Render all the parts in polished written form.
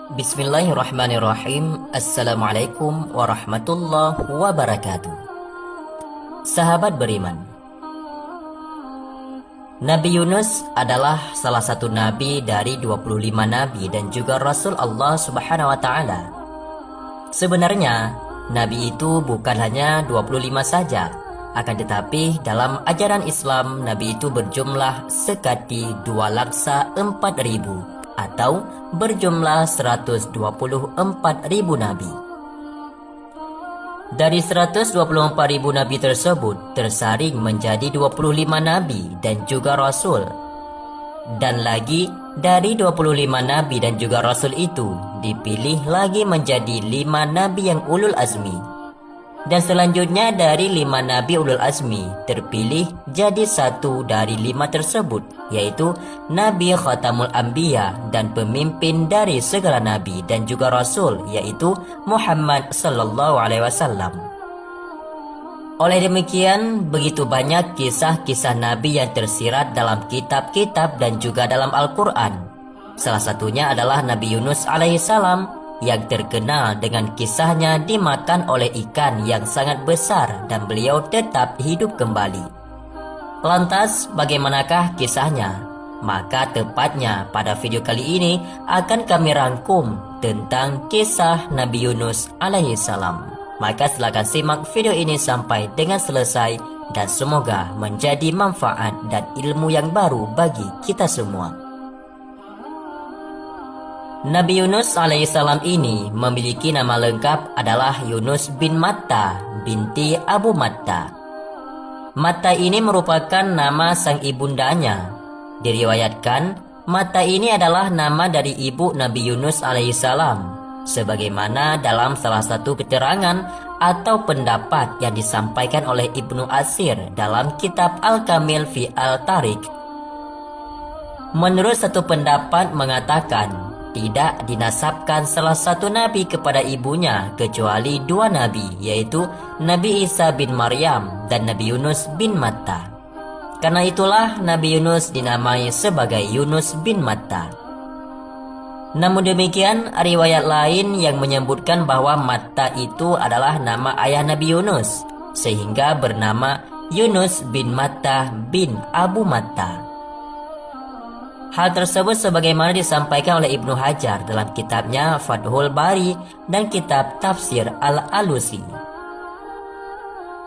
Bismillahirrahmanirrahim. Assalamualaikum warahmatullahi wabarakatuh. Sahabat beriman, Nabi Yunus adalah salah satu nabi dari 25 nabi dan juga Rasul Allah Subhanahu wa Ta'ala. Sebenarnya, nabi itu bukan hanya 25 saja, akan tetapi dalam ajaran Islam, nabi itu berjumlah sekati 2.04.000 atau berjumlah 124.000 nabi. Dari 124.000 nabi tersebut tersaring menjadi 25 nabi dan juga rasul. Dan lagi dari 25 nabi dan juga rasul itu dipilih lagi menjadi 5 nabi yang ulul azmi. Dan selanjutnya dari 5 nabi ulul azmi terpilih jadi satu dari 5 tersebut, yaitu Nabi Khatamul Anbiya dan pemimpin dari segala nabi dan juga rasul, yaitu Muhammad sallallahu alaihi wasallam. Oleh demikian, begitu banyak kisah-kisah nabi yang tersirat dalam kitab-kitab dan juga dalam Al-Quran. Salah satunya adalah Nabi Yunus alaihissalam yang terkenal dengan kisahnya dimakan oleh ikan yang sangat besar dan beliau tetap hidup kembali. Lantas, bagaimanakah kisahnya? Maka tepatnya pada video kali ini akan kami rangkum tentang kisah Nabi Yunus alaihissalam. Maka silakan simak video ini sampai dengan selesai dan semoga menjadi manfaat dan ilmu yang baru bagi kita semua. Nabi Yunus alaihissalam ini memiliki nama lengkap adalah Yunus bin Matta binti Abu Matta. Matta ini merupakan nama sang ibundanya. Diriwayatkan, Matta ini adalah nama dari ibu Nabi Yunus alaihissalam, sebagaimana dalam salah satu keterangan atau pendapat yang disampaikan oleh Ibnu Asir dalam kitab Al-Kamil fi Al-Tariq. Menurut satu pendapat mengatakan, tidak dinasabkan salah satu nabi kepada ibunya kecuali 2 nabi, yaitu Nabi Isa bin Maryam dan Nabi Yunus bin Matta. Karena itulah Nabi Yunus dinamai sebagai Yunus bin Matta. Namun demikian, riwayat lain yang menyebutkan bahwa Matta itu adalah nama ayah Nabi Yunus, sehingga bernama Yunus bin Matta bin Abu Matta. Hal tersebut sebagaimana disampaikan oleh Ibnu Hajar dalam kitabnya Fathul Bari dan kitab Tafsir Al-Alusi.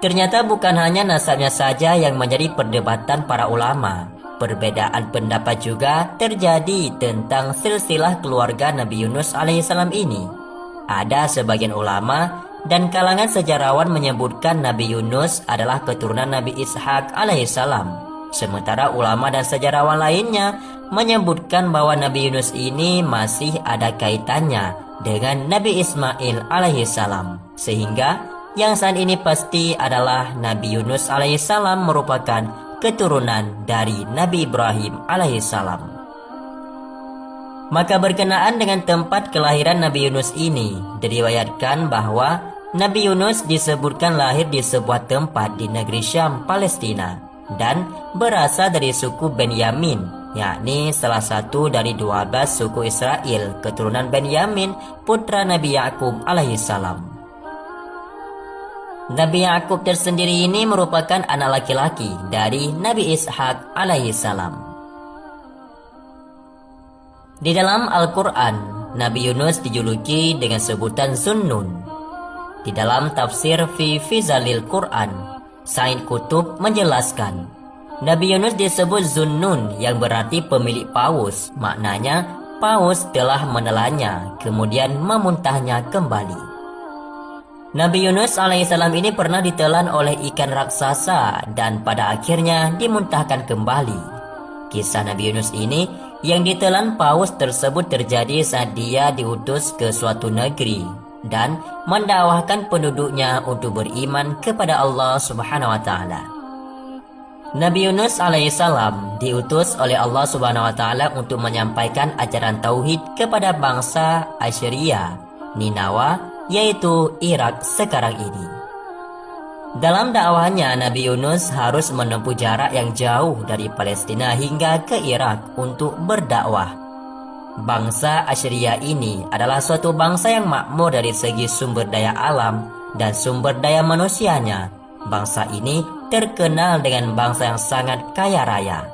Ternyata bukan hanya nasabnya saja yang menjadi perdebatan para ulama. Perbedaan pendapat juga terjadi tentang silsilah keluarga Nabi Yunus alaihissalam ini. Ada sebagian ulama dan kalangan sejarawan menyebutkan Nabi Yunus adalah keturunan Nabi Ishak alaihissalam. Sementara ulama dan sejarawan lainnya menyebutkan bahwa Nabi Yunus ini masih ada kaitannya dengan Nabi Ismail alaihissalam. Sehingga yang saat ini pasti adalah Nabi Yunus alaihissalam merupakan keturunan dari Nabi Ibrahim alaihissalam. Maka berkenaan dengan tempat kelahiran Nabi Yunus ini, diriwayatkan bahwa Nabi Yunus disebutkan lahir di sebuah tempat di negeri Syam, Palestina, dan berasal dari suku Benyamin, yakni salah satu dari 12 suku Israel, keturunan Benyamin, putra Nabi Yakub alaihissalam. Nabi Yakub tersendiri ini merupakan anak laki-laki dari Nabi Ishak alaihissalam. Di dalam Al-Quran, Nabi Yunus dijuluki dengan sebutan Zunnun. Di dalam tafsir fi Fizalil Quran, Said Qutb menjelaskan, Nabi Yunus disebut Zunnun yang berarti pemilik paus. Maknanya, paus telah menelannya, kemudian memuntahnya kembali. Nabi Yunus alaihissalam ini pernah ditelan oleh ikan raksasa dan pada akhirnya dimuntahkan kembali. Kisah Nabi Yunus ini yang ditelan paus tersebut terjadi saat dia diutus ke suatu negeri dan mendakwahkan penduduknya untuk beriman kepada Allah Subhanahu wa Ta'ala. Nabi Yunus alaihissalam diutus oleh Allah Subhanahu wa Ta'ala untuk menyampaikan ajaran tauhid kepada bangsa Assyria, Ninawa, yaitu Irak sekarang ini. Dalam dakwahnya, Nabi Yunus harus menempuh jarak yang jauh dari Palestina hingga ke Irak untuk berdakwah. Bangsa Assyria ini adalah suatu bangsa yang makmur dari segi sumber daya alam dan sumber daya manusianya. Bangsa ini terkenal dengan bangsa yang sangat kaya raya.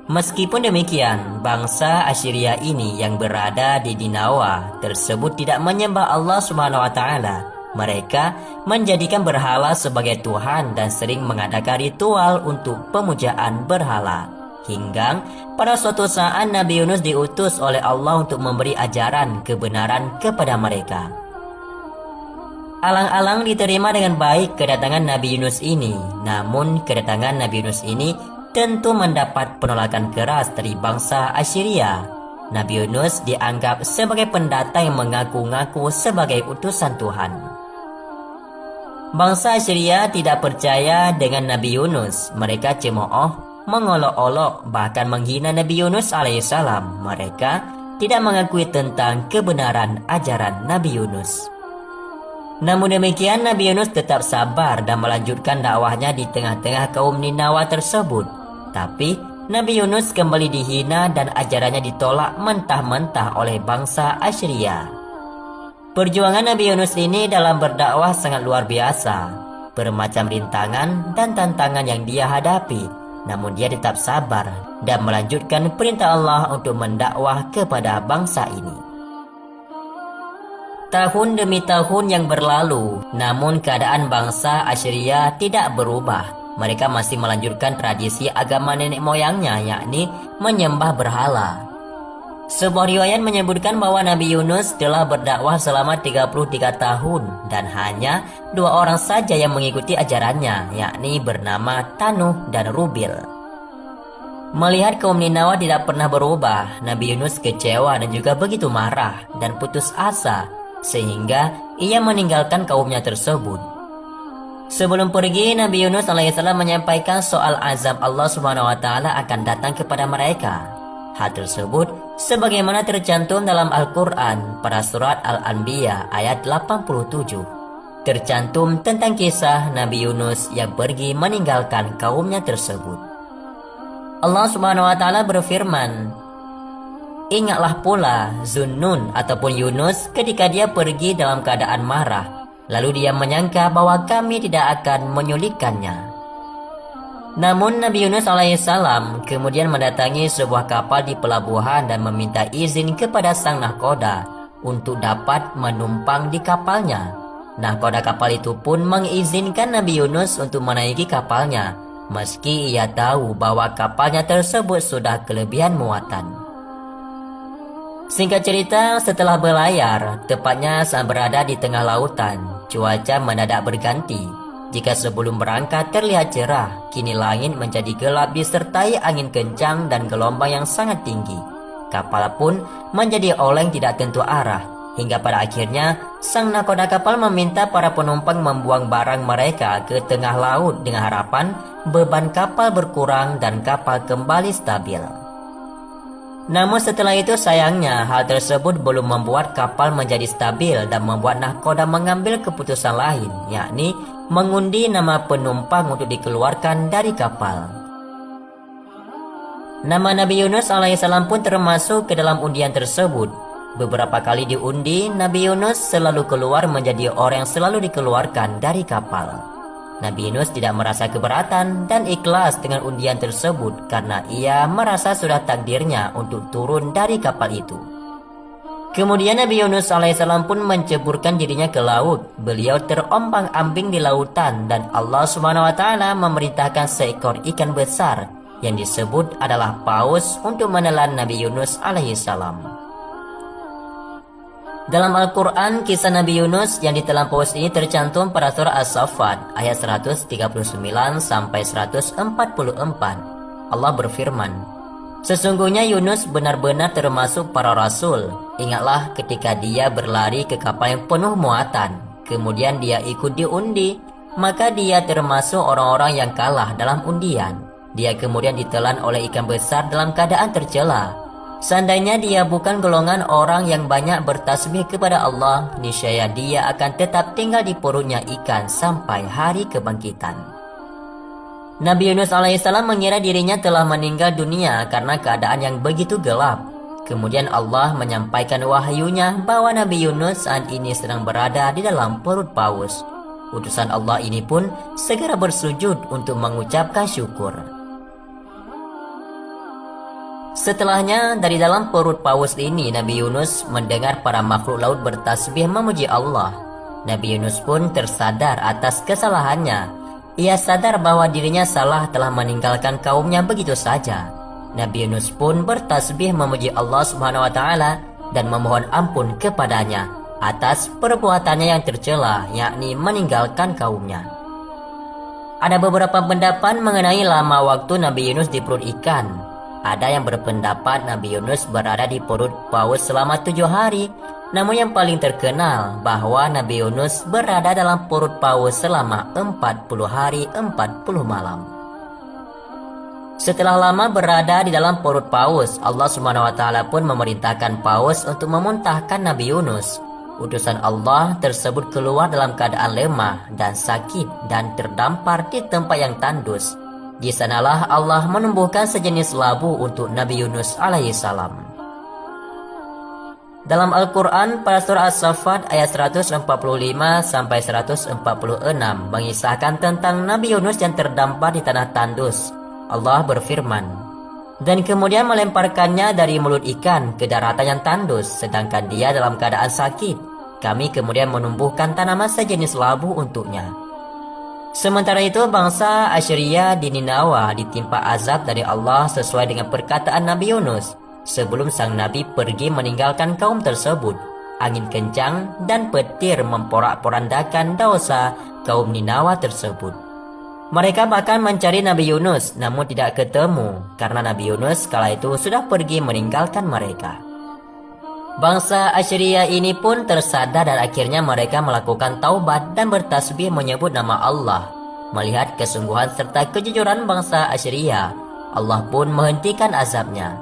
Meskipun demikian, bangsa Assyria ini yang berada di Ninawa tersebut tidak menyembah Allah Subhanahu wa taala. Mereka menjadikan berhala sebagai Tuhan dan sering mengadakan ritual untuk pemujaan berhala. Hingga pada suatu saat Nabi Yunus diutus oleh Allah untuk memberi ajaran kebenaran kepada mereka. Alang-alang diterima dengan baik kedatangan Nabi Yunus ini. Namun kedatangan Nabi Yunus ini tentu mendapat penolakan keras dari bangsa Assyria. Nabi Yunus dianggap sebagai pendatang yang mengaku-ngaku sebagai utusan Tuhan. Bangsa Assyria tidak percaya dengan Nabi Yunus. Mereka cemooh, mengolok-olok, bahkan menghina Nabi Yunus alaihissalam. Mereka tidak mengakui tentang kebenaran ajaran Nabi Yunus. Namun demikian, Nabi Yunus tetap sabar dan melanjutkan dakwahnya di tengah-tengah kaum Ninawa tersebut. Tapi Nabi Yunus kembali dihina dan ajarannya ditolak mentah-mentah oleh bangsa Assyria. Perjuangan Nabi Yunus ini dalam berdakwah sangat luar biasa. Bermacam rintangan dan tantangan yang dia hadapi. Namun dia tetap sabar dan melanjutkan perintah Allah untuk mendakwah kepada bangsa ini. Tahun demi tahun yang berlalu, namun keadaan bangsa Assyria tidak berubah. Mereka masih melanjutkan tradisi agama nenek moyangnya, yakni menyembah berhala. Sebuah riwayat menyebutkan bahwa Nabi Yunus telah berdakwah selama 33 tahun dan hanya 2 orang saja yang mengikuti ajarannya, yakni bernama Tanuh dan Rubil. Melihat kaum Ninawa tidak pernah berubah, Nabi Yunus kecewa dan juga begitu marah dan putus asa, sehingga ia meninggalkan kaumnya tersebut. Sebelum pergi, Nabi Yunus alaihissalam menyampaikan soal azab Allah Subhanahu wa taala akan datang kepada mereka. Hal tersebut sebagaimana tercantum dalam Al-Quran pada surat Al-Anbiya ayat 87. Tercantum tentang kisah Nabi Yunus yang pergi meninggalkan kaumnya tersebut. Allah Subhanahu wa taala berfirman, "Ingatlah pula Zunnun ataupun Yunus ketika dia pergi dalam keadaan marah, lalu dia menyangka bahwa kami tidak akan menyulikannya." Namun Nabi Yunus alaihissalam kemudian mendatangi sebuah kapal di pelabuhan dan meminta izin kepada sang nahkoda untuk dapat menumpang di kapalnya. Nahkoda kapal itu pun mengizinkan Nabi Yunus untuk menaiki kapalnya, meski ia tahu bahwa kapalnya tersebut sudah kelebihan muatan. Singkat cerita, setelah berlayar, tepatnya saat berada di tengah lautan, cuaca mendadak berganti. Jika sebelum berangkat terlihat cerah, kini langit menjadi gelap disertai angin kencang dan gelombang yang sangat tinggi. Kapal pun menjadi oleng tidak tentu arah, hingga pada akhirnya sang nahkoda kapal meminta para penumpang membuang barang mereka ke tengah laut dengan harapan beban kapal berkurang dan kapal kembali stabil. Namun setelah itu sayangnya hal tersebut belum membuat kapal menjadi stabil dan membuat nahkoda mengambil keputusan lain, yakni mengundi nama penumpang untuk dikeluarkan dari kapal. Nama Nabi Yunus alaihissalam pun termasuk ke dalam undian tersebut. Beberapa kali diundi, Nabi Yunus selalu keluar menjadi orang yang selalu dikeluarkan dari kapal. Nabi Yunus tidak merasa keberatan dan ikhlas dengan undian tersebut karena ia merasa sudah takdirnya untuk turun dari kapal itu. Kemudian Nabi Yunus alaihissalam pun menceburkan dirinya ke laut. Beliau terombang-ambing di lautan dan Allah Subhanahu wa taala memerintahkan seekor ikan besar yang disebut adalah paus untuk menelan Nabi Yunus alaihissalam. Dalam Al-Quran, kisah Nabi Yunus yang ditelan paus ini tercantum pada surah As-Saffat ayat 139 sampai 144. Allah berfirman, "Sesungguhnya Yunus benar-benar termasuk para rasul. Ingatlah ketika dia berlari ke kapal yang penuh muatan, kemudian dia ikut diundi, maka dia termasuk orang-orang yang kalah dalam undian. Dia kemudian ditelan oleh ikan besar dalam keadaan tercela. Seandainya dia bukan golongan orang yang banyak bertasbih kepada Allah, niscaya dia akan tetap tinggal di perutnya ikan sampai hari kebangkitan." Nabi Yunus alaihissalam mengira dirinya telah meninggal dunia karena keadaan yang begitu gelap. Kemudian Allah menyampaikan wahyunya bahwa Nabi Yunus saat ini sedang berada di dalam perut paus. Utusan Allah ini pun segera bersujud untuk mengucapkan syukur. Setelahnya, dari dalam perut paus ini, Nabi Yunus mendengar para makhluk laut bertasbih memuji Allah. Nabi Yunus pun tersadar atas kesalahannya. Ia sadar bahwa dirinya salah telah meninggalkan kaumnya begitu saja. Nabi Yunus pun bertasbih memuji Allah Subhanahu wa taala dan memohon ampun kepadanya atas perbuatannya yang tercela, yakni meninggalkan kaumnya. Ada beberapa pendapat mengenai lama waktu Nabi Yunus di perut ikan. Ada yang berpendapat Nabi Yunus berada di perut paus selama 7 hari. Namun yang paling terkenal bahwa Nabi Yunus berada dalam perut paus selama 40 hari 40 malam. Setelah lama berada di dalam perut paus, Allah Subhanahu wa taala pun memerintahkan paus untuk memuntahkan Nabi Yunus. Utusan Allah tersebut keluar dalam keadaan lemah dan sakit dan terdampar di tempat yang tandus. Di sanalah Allah menumbuhkan sejenis labu untuk Nabi Yunus alaihissalam. Dalam Al-Quran pada surah As-Saffat ayat 145 sampai 146 mengisahkan tentang Nabi Yunus yang terdampar di tanah tandus. Allah berfirman, "Dan kemudian melemparkannya dari mulut ikan ke daratan yang tandus, sedangkan dia dalam keadaan sakit. Kami kemudian menumbuhkan tanaman sejenis labu untuknya." Sementara itu bangsa Asyria di Ninawa ditimpa azab dari Allah sesuai dengan perkataan Nabi Yunus. Sebelum sang Nabi pergi meninggalkan kaum tersebut, angin kencang dan petir memporak-porandakan dosa kaum Ninawa tersebut. Mereka bahkan mencari Nabi Yunus namun tidak ketemu karena Nabi Yunus kala itu sudah pergi meninggalkan mereka. Bangsa Asyria ini pun tersadar dan akhirnya mereka melakukan taubat dan bertasbih menyebut nama Allah. Melihat kesungguhan serta kejujuran bangsa Asyria, Allah pun menghentikan azabnya.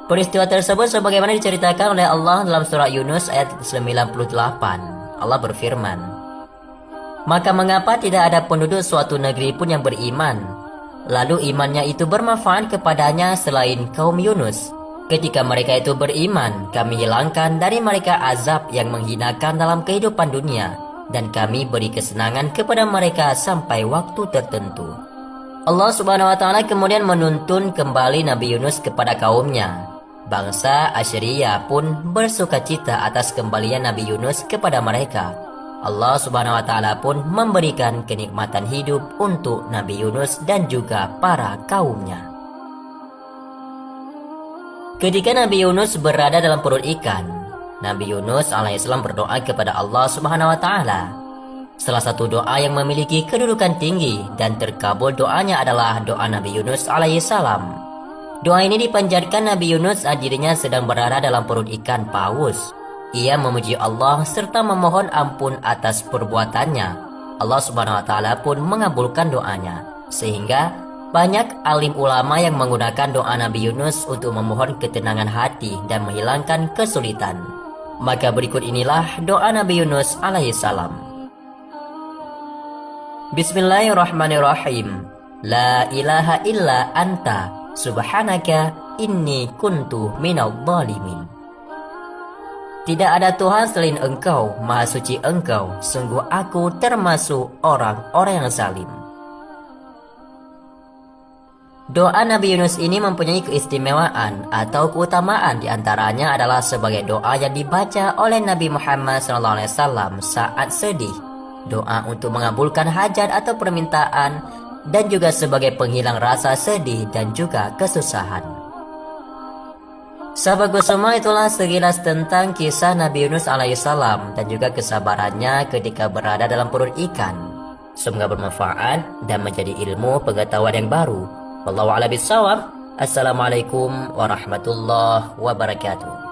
Peristiwa tersebut sebagaimana diceritakan oleh Allah dalam surah Yunus ayat 98. Allah berfirman, "Maka mengapa tidak ada penduduk suatu negeri pun yang beriman, lalu imannya itu bermanfaat kepadanya selain kaum Yunus? Ketika mereka itu beriman, kami hilangkan dari mereka azab yang menghinakan dalam kehidupan dunia, dan kami beri kesenangan kepada mereka sampai waktu tertentu." Allah Subhanahu wa taala kemudian menuntun kembali Nabi Yunus kepada kaumnya. Bangsa Asyria pun bersukacita atas kembalian Nabi Yunus kepada mereka. Allah Subhanahu wa taala pun memberikan kenikmatan hidup untuk Nabi Yunus dan juga para kaumnya. Ketika Nabi Yunus berada dalam perut ikan, Nabi Yunus alaihissalam berdoa kepada Allah Subhanahu wa taala. Salah satu doa yang memiliki kedudukan tinggi dan terkabul doanya adalah doa Nabi Yunus alaihissalam. Doa ini dipanjatkan Nabi Yunus saat dirinya sedang berada dalam perut ikan paus. Ia memuji Allah serta memohon ampun atas perbuatannya. Allah Subhanahu wa taala pun mengabulkan doanya, sehingga banyak alim ulama yang menggunakan doa Nabi Yunus untuk memohon ketenangan hati dan menghilangkan kesulitan. Maka berikut inilah doa Nabi Yunus alaihissalam. Bismillahirrahmanirrahim. La ilaha illa anta subhanaka inni kuntu minadh dhalimin. Tidak ada Tuhan selain Engkau, Maha Suci Engkau, sungguh aku termasuk orang-orang yang zalim. Doa Nabi Yunus ini mempunyai keistimewaan atau keutamaan, diantaranya adalah sebagai doa yang dibaca oleh Nabi Muhammad SAW saat sedih, doa untuk mengabulkan hajat atau permintaan, dan juga sebagai penghilang rasa sedih dan juga kesusahan. Sahabatku semua, itulah sekilas tentang kisah Nabi Yunus alaihissalam dan juga kesabarannya ketika berada dalam perut ikan. Semoga bermanfaat dan menjadi ilmu pengetahuan yang baru. Wallahu a'lam bishawab. Assalamualaikum warahmatullahi wabarakatuh.